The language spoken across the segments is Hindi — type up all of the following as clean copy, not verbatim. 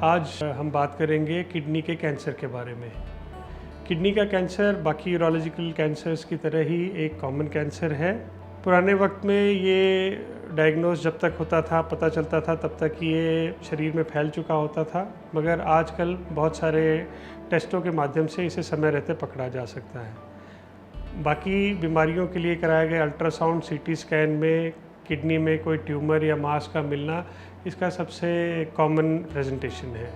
आज हम बात करेंगे किडनी के कैंसर के बारे में। किडनी का कैंसर बाकी यूरोलॉजिकल कैंसर्स की तरह ही एक कॉमन कैंसर है। पुराने वक्त में ये डायग्नोस जब तक होता था, पता चलता था, तब तक ये शरीर में फैल चुका होता था, मगर आजकल बहुत सारे टेस्टों के माध्यम से इसे समय रहते पकड़ा जा सकता है। बाकी बीमारियों के लिए कराए गए अल्ट्रासाउंड, सीटी स्कैन में किडनी में कोई ट्यूमर या मास का मिलना इसका सबसे कॉमन प्रेजेंटेशन है।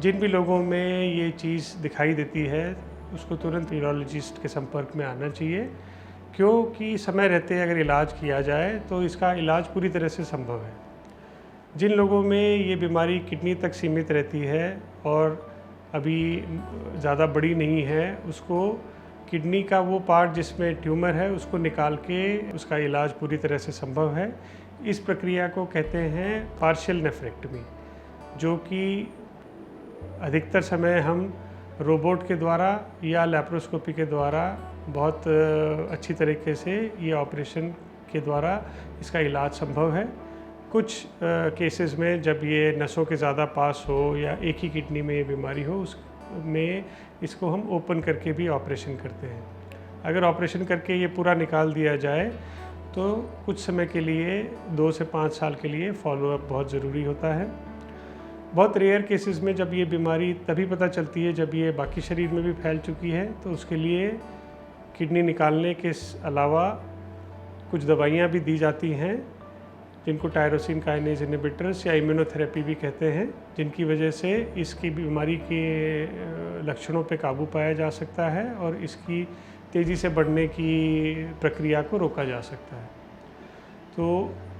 जिन भी लोगों में ये चीज़ दिखाई देती है उसको तुरंत यूरोलॉजिस्ट के संपर्क में आना चाहिए, क्योंकि समय रहते अगर इलाज किया जाए तो इसका इलाज पूरी तरह से संभव है। जिन लोगों में ये बीमारी किडनी तक सीमित रहती है और अभी ज़्यादा बड़ी नहीं है, उसको किडनी का वो पार्ट जिसमें ट्यूमर है उसको निकाल के उसका इलाज पूरी तरह से संभव है। इस प्रक्रिया को कहते हैं पार्शियल नेफ्रेक्टमी, जो कि अधिकतर समय हम रोबोट के द्वारा या लैप्रोस्कोपी के द्वारा बहुत अच्छी तरीके से ये ऑपरेशन के द्वारा इसका इलाज संभव है। कुछ केसेस में जब ये नसों के ज़्यादा पास हो या एक ही किडनी में ये बीमारी हो, उसमें इसको हम ओपन करके भी ऑपरेशन करते हैं। अगर ऑपरेशन करके ये पूरा निकाल दिया जाए तो कुछ समय के लिए 2 से 5 साल के लिए फॉलोअप बहुत ज़रूरी होता है। बहुत रेयर केसेस में जब ये बीमारी तभी पता चलती है जब ये बाकी शरीर में भी फैल चुकी है, तो उसके लिए किडनी निकालने के अलावा कुछ दवाइयाँ भी दी जाती हैं, जिनको टायरोसिन काइनेज इनहिबिटर्स या इम्यूनोथेरेपी भी कहते हैं, जिनकी वजह से इसकी बीमारी के लक्षणों पे काबू पाया जा सकता है और इसकी तेज़ी से बढ़ने की प्रक्रिया को रोका जा सकता है। तो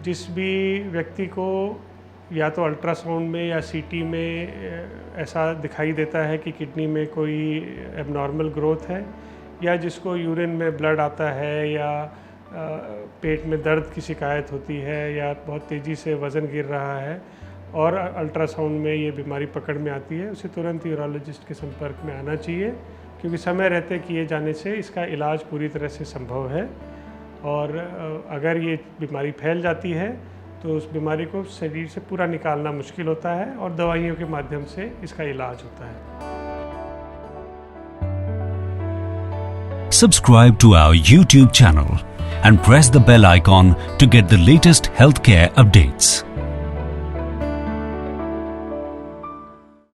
जिस भी व्यक्ति को या तो अल्ट्रासाउंड में या सीटी में ऐसा दिखाई देता है कि किडनी में कोई एबनॉर्मल ग्रोथ है, या जिसको यूरिन में ब्लड आता है, या पेट में दर्द की शिकायत होती है, या बहुत तेज़ी से वज़न गिर रहा है और अल्ट्रासाउंड में ये बीमारी पकड़ में आती है, उसे तुरंत यूरोलॉजिस्ट के संपर्क में आना चाहिए, क्योंकि समय रहते किए जाने से इसका इलाज पूरी तरह से संभव है। और अगर ये बीमारी फैल जाती है तो उस बीमारी को शरीर से पूरा निकालना मुश्किल होता है और दवाइयों के माध्यम से इसका इलाज होता है। Subscribe to our YouTube channel and press the bell icon to get the latest healthcare updates.